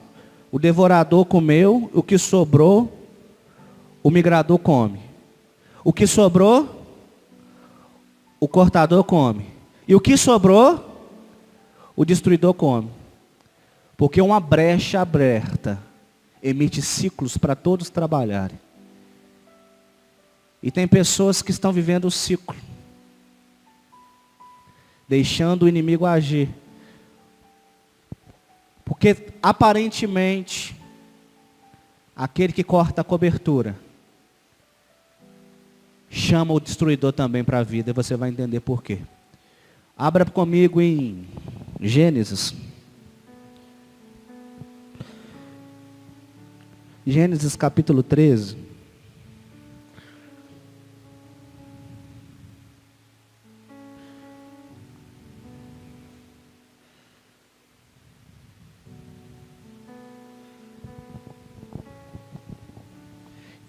A: O devorador comeu, o que sobrou, o migrador come. O que sobrou, o cortador come. E o que sobrou, o destruidor come. Porque uma brecha aberta emite ciclos para todos trabalharem. E tem pessoas que estão vivendo o ciclo, deixando o inimigo agir. Porque aparentemente, aquele que corta a cobertura chama o destruidor também para a vida, e você vai entender por quê. Abra comigo em Gênesis. Gênesis capítulo 13.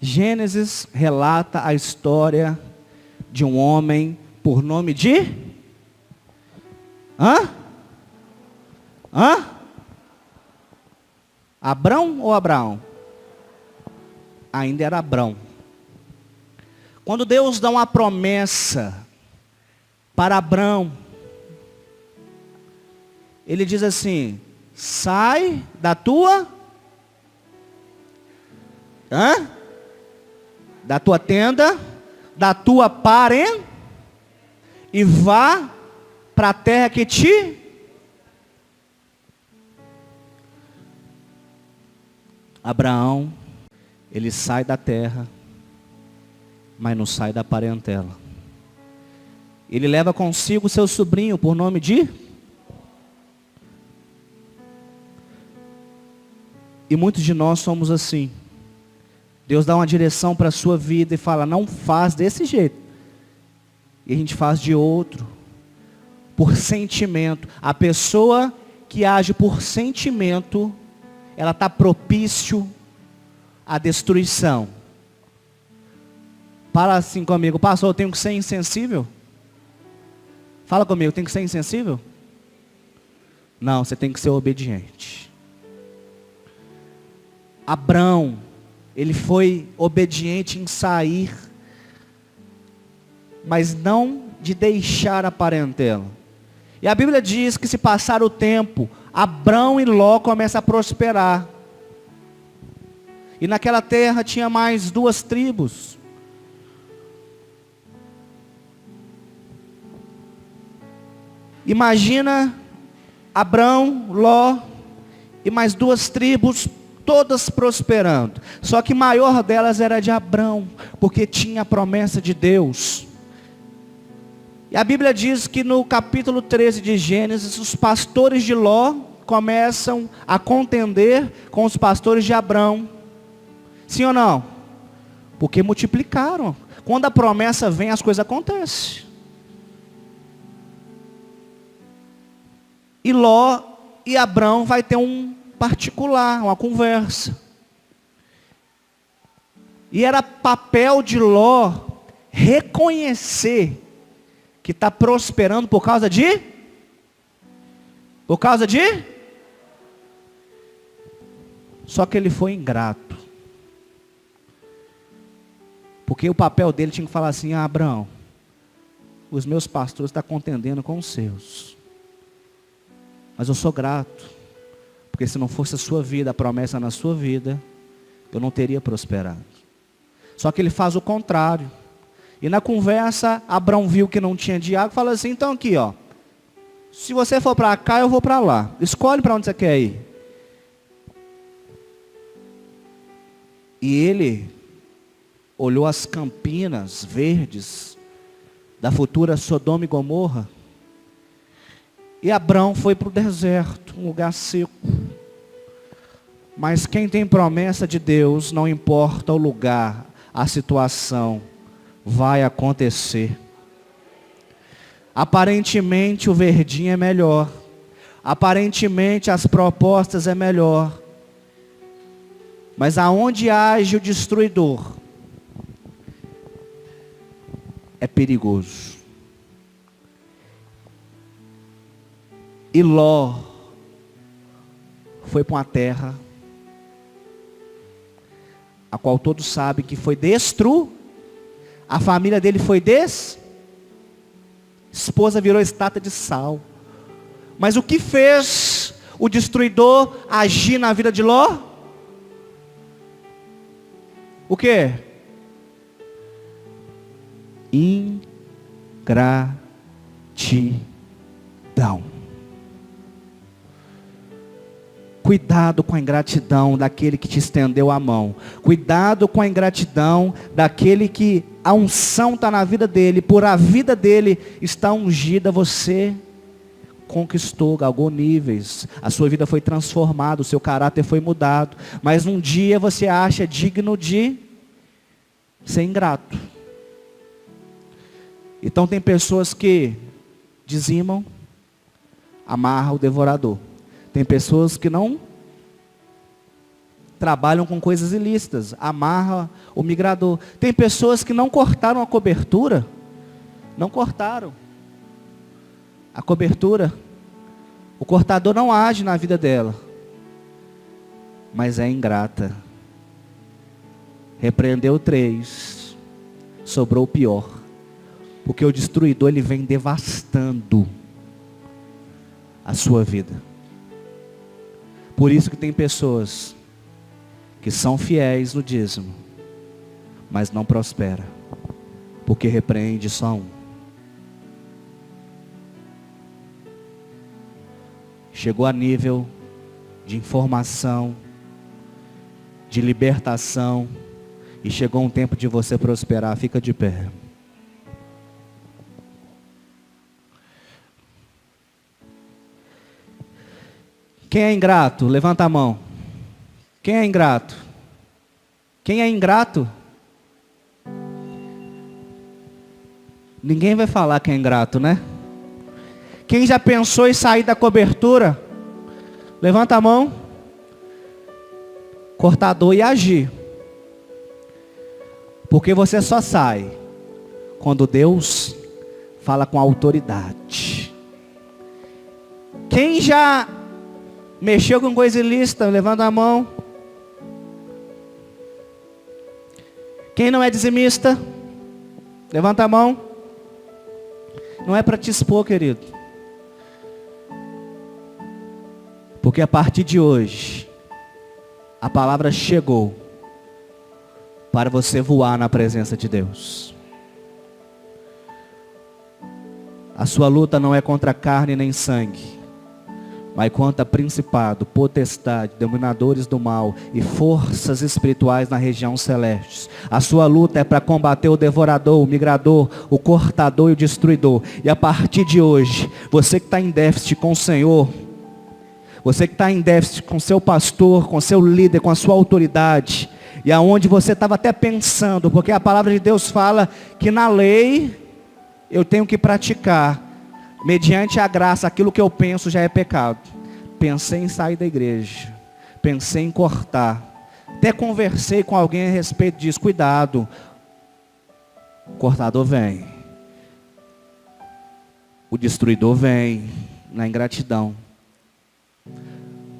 A: Gênesis relata a história de um homem por nome de... Abrão ou Abraão? Ainda era Abrão. Quando Deus dá uma promessa para Abrão, Ele diz assim: sai da tua... da tua tenda, da tua parentela, e vá para a terra que te... Abraão, ele sai da terra, mas não sai da parentela. Ele leva consigo seu sobrinho por nome de... E muitos de nós somos assim. Deus dá uma direção para a sua vida e fala: não faz desse jeito. E a gente faz de outro. Por sentimento. A pessoa que age por sentimento, ela está propício à destruição. Fala assim comigo: pastor, eu tenho que ser insensível? Fala comigo: eu tenho que ser insensível? Não, você tem que ser obediente. Abrão, ele foi obediente em sair, mas não de deixar a parentela. E a Bíblia diz que se passar o tempo, Abrão e Ló começam a prosperar. E naquela terra tinha mais 2 tribos. Imagina Abrão, Ló e mais 2 tribos, todas prosperando. Só que maior delas era de Abrão, porque tinha a promessa de Deus. E a Bíblia diz que no capítulo 13 de Gênesis, os pastores de Ló começam a contender com os pastores de Abrão. Sim ou não? Porque multiplicaram. Quando a promessa vem, as coisas acontecem. E Ló e Abrão vai ter um particular, uma conversa. E era papel de Ló reconhecer que está prosperando por causa de? Por causa de? Só que ele foi ingrato. Porque o papel dele tinha que falar assim: Abraão, os meus pastores estão contendendo com os seus. Mas eu sou grato. Porque se não fosse a sua vida, a promessa na sua vida, eu não teria prosperado. Só que ele faz o contrário. E na conversa, Abrão viu que não tinha diálogo, fala assim: então aqui, ó, se você for para cá, eu vou para lá. Escolhe para onde você quer ir. E ele olhou as campinas verdes da futura Sodoma e Gomorra. E Abrão foi para o deserto, um lugar seco. Mas quem tem promessa de Deus, não importa o lugar, a situação, vai acontecer. Aparentemente o verdinho é melhor. Aparentemente as propostas é melhor. Mas aonde age o destruidor, é perigoso. E Ló foi para uma terra a qual todos sabem que foi destruída. A família dele foi esposa virou estátua de sal. Mas o que fez o destruidor agir na vida de Ló? O quê? Ingratidão. Cuidado com a ingratidão daquele que te estendeu a mão. Cuidado com a ingratidão daquele que a unção está na vida dele. Por a vida dele está ungida, você conquistou, galgou níveis. A sua vida foi transformada, o seu caráter foi mudado. Mas um dia você acha digno de ser ingrato. Então tem pessoas que dizimam, amarram o devorador. Tem pessoas que não trabalham com coisas ilícitas, amarra o migrador. Tem pessoas que não cortaram a cobertura, não cortaram a cobertura. O cortador não age na vida dela, mas é ingrata. Repreendeu 3, sobrou o pior, porque o destruidor ele vem devastando a sua vida. Por isso que tem pessoas que são fiéis no dízimo, mas não prospera, porque repreende só um. Chegou a nível de informação, de libertação, e chegou um tempo de você prosperar. Fica de pé. Quem é ingrato? Levanta a mão. Quem é ingrato? Quem é ingrato? Ninguém vai falar que é ingrato, né? Quem já pensou em sair da cobertura? Levanta a mão. Cortador e agir. Porque você só sai quando Deus fala com autoridade. Quem já mexeu com coisa ilícita? Levanta a mão. Quem não é dizimista? Levanta a mão. Não é para te expor, querido. Porque a partir de hoje, a palavra chegou para você voar na presença de Deus. A sua luta não é contra carne nem sangue, mas contra principado, potestade, dominadores do mal e forças espirituais na região celeste. A sua luta é para combater o devorador, o migrador, o cortador e o destruidor. E a partir de hoje, você que está em déficit com o Senhor, você que está em déficit com seu pastor, com seu líder, com a sua autoridade, e aonde você estava até pensando, porque a palavra de Deus fala que na lei eu tenho que praticar, mediante a graça, aquilo que eu penso já é pecado. Pensei em sair da igreja, pensei em cortar, até conversei com alguém a respeito disso. Cuidado, o cortador vem, o destruidor vem na ingratidão.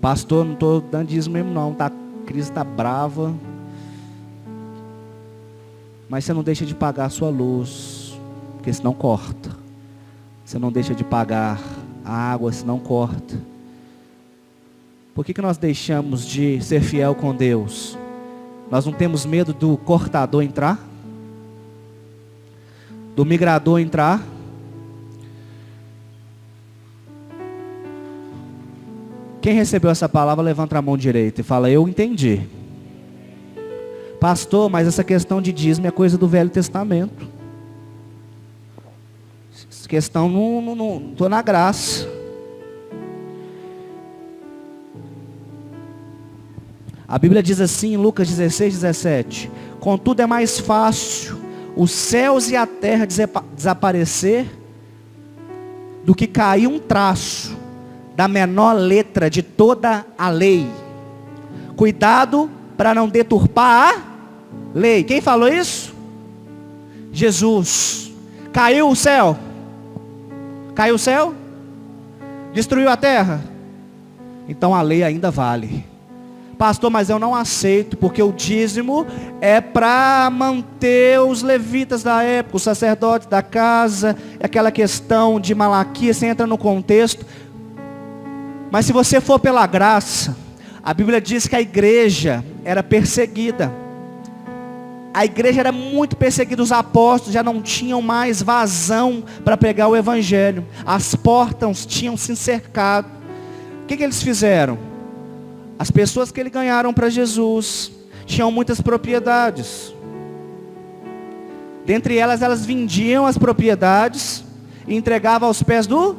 A: Pastor, não estou dando dízimo mesmo não, a crise está brava, mas você não deixa de pagar a sua luz, porque senão corta. Você não deixa de pagar a água, senão corta. Por que nós deixamos de ser fiel com Deus? Nós não temos medo do cortador entrar? Do migrador entrar? Quem recebeu essa palavra, levanta a mão direita e fala: eu entendi. Pastor, mas essa questão de dízimo é coisa do Velho Testamento. Essa questão não estou na graça. A Bíblia diz assim em Lucas 16:17: contudo é mais fácil os céus e a terra desaparecer do que cair um traço da menor letra de toda a lei. Cuidado para não deturpar a lei. Quem falou isso? Jesus. Caiu o céu? Caiu o céu? Destruiu a terra? Então a lei ainda vale. Pastor, mas eu não aceito, porque o dízimo é para manter os levitas da época, os sacerdotes da casa, aquela questão de Malaquias, você entra no contexto. Mas se você for pela graça, a Bíblia diz que a igreja era perseguida. A igreja era muito perseguida, os apóstolos já não tinham mais vazão para pregar o evangelho. As portas tinham se cercado. O que eles fizeram? As pessoas que eles ganharam para Jesus tinham muitas propriedades. Dentre elas, elas vendiam as propriedades e entregavam aos pés do...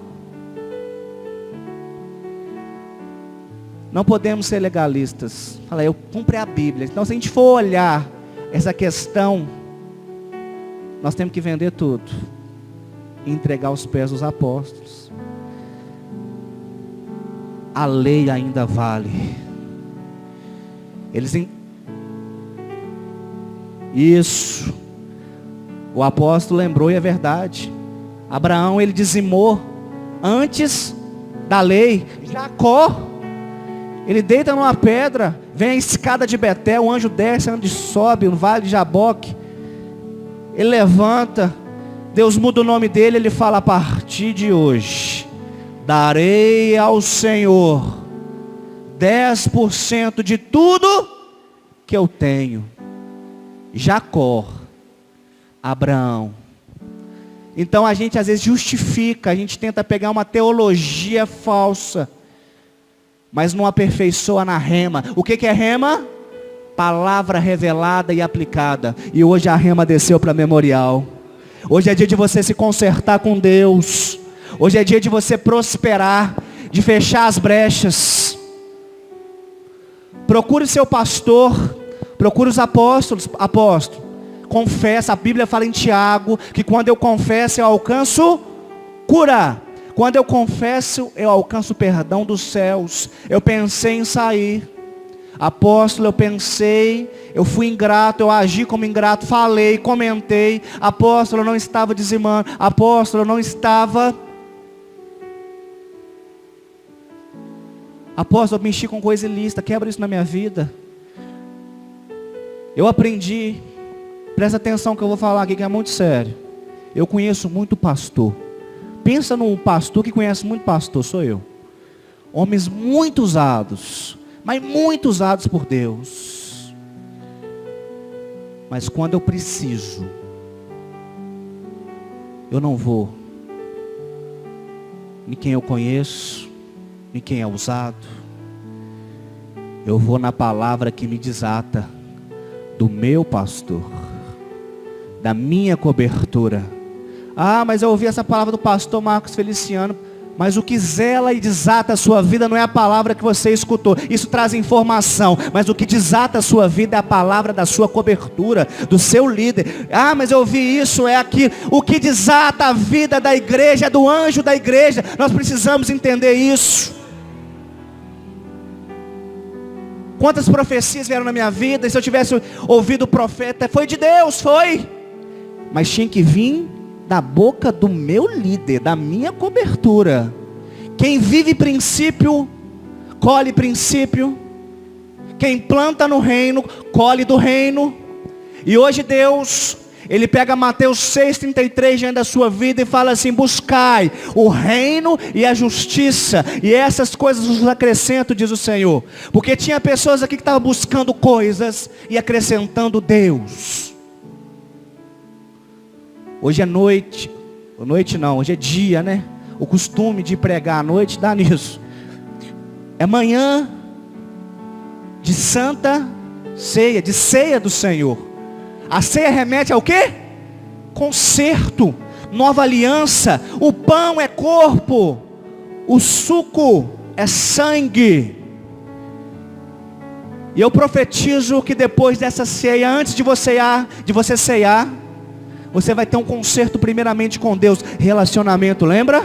A: Não podemos ser legalistas. Fala, eu cumpro a Bíblia. Então, se a gente for olhar essa questão, nós temos que vender tudo e entregar aos pés dos apóstolos. A lei ainda vale. Isso. O apóstolo lembrou e é verdade. Abraão, ele dizimou antes da lei. Jacó, ele deita numa pedra, vem a escada de Betel, o anjo desce, o anjo sobe no vale de Jaboque. Ele levanta, Deus muda o nome dele, ele fala, a partir de hoje, darei ao Senhor 10% de tudo que eu tenho. Jacó, Abraão. Então a gente às vezes justifica, a gente tenta pegar uma teologia falsa, mas não aperfeiçoa na rema. O que é rema? Palavra revelada e aplicada. E hoje a rema desceu para Memorial. Hoje é dia de você se consertar com Deus. Hoje é dia de você prosperar, de fechar as brechas. Procure seu pastor, procure os apóstolos. Apóstolo, confessa, a Bíblia fala em Tiago, que quando eu confesso eu alcanço cura. Quando eu confesso, eu alcanço o perdão dos céus. Eu pensei em sair. Apóstolo, eu pensei, eu fui ingrato, eu agi como ingrato, falei, comentei. Apóstolo, eu não estava dizimando. Apóstolo, eu não estava. Apóstolo, eu mexi com coisa ilícita, quebra isso na minha vida. Eu aprendi, presta atenção que eu vou falar aqui que é muito sério. Eu conheço muito pastor. Pensa num pastor que conhece muito pastor, sou eu. Homens muito usados, mas muito usados por Deus. Mas quando eu preciso, eu não vou em quem eu conheço, em quem é usado. Eu vou na palavra que me desata, do meu pastor, da minha cobertura. Ah, mas eu ouvi essa palavra do pastor Marcos Feliciano. Mas o que zela e desata a sua vida não é a palavra que você escutou. Isso traz informação. Mas o que desata a sua vida é a palavra da sua cobertura, do seu líder. Ah, mas eu ouvi isso, é aquilo. O que desata a vida da igreja é do anjo da igreja. Nós precisamos entender isso. Quantas profecias vieram na minha vida? E se eu tivesse ouvido o profeta, foi de Deus, foi. Mas tinha que vir da boca do meu líder, da minha cobertura. Quem vive princípio, colhe princípio. Quem planta no reino, colhe do reino. E hoje Deus, Ele pega Mateus 6,33 diante da sua vida e fala assim: buscai o reino e a justiça, e essas coisas vos acrescento, diz o Senhor. Porque tinha pessoas aqui que estavam buscando coisas e acrescentando Deus. Hoje é noite não, hoje é dia, né? O costume de pregar à noite dá nisso. É manhã de santa ceia, de ceia do Senhor. A ceia remete ao quê? Concerto, nova aliança. O pão é corpo, o suco é sangue. E eu profetizo que depois dessa ceia, antes de você ceiar, você vai ter um concerto primeiramente com Deus, relacionamento, lembra?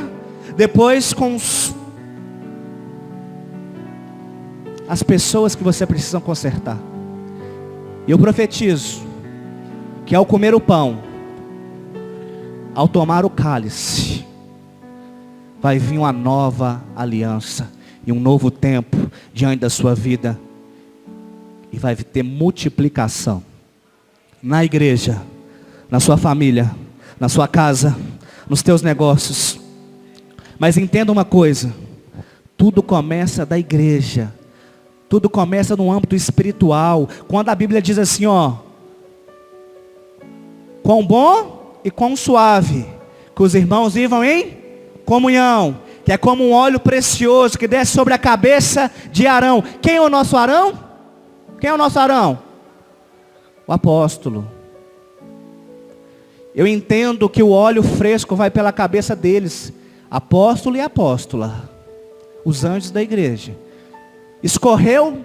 A: Depois com as pessoas que você precisa consertar. E eu profetizo que ao comer o pão, ao tomar o cálice, vai vir uma nova aliança e um novo tempo diante da sua vida e vai ter multiplicação na igreja, na sua família, na sua casa, nos teus negócios. Mas entenda uma coisa, tudo começa da igreja, tudo começa no âmbito espiritual. Quando a Bíblia diz assim, ó, quão bom e quão suave, que os irmãos vivam em comunhão, que é como um óleo precioso que desce sobre a cabeça de Arão. Quem é o nosso Arão? Quem é o nosso Arão? O apóstolo. Eu entendo que o óleo fresco vai pela cabeça deles, apóstolo e apóstola, os anjos da igreja. Escorreu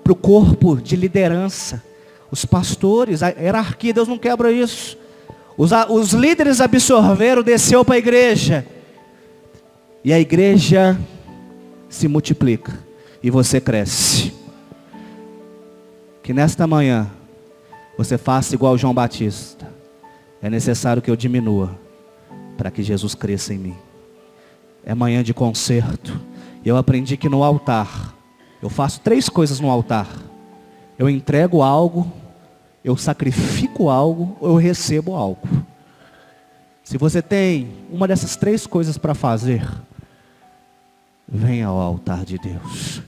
A: para o corpo de liderança, os pastores, a hierarquia, Deus não quebra isso. Os líderes absorveram, desceu para a igreja. E a igreja se multiplica. E você cresce. Que nesta manhã, você faça igual João Batista. É necessário que eu diminua, para que Jesus cresça em mim. É manhã de concerto. E eu aprendi que no altar, eu faço 3 coisas no altar. Eu entrego algo, eu sacrifico algo, ou eu recebo algo. Se você tem uma dessas 3 coisas para fazer, venha ao altar de Deus.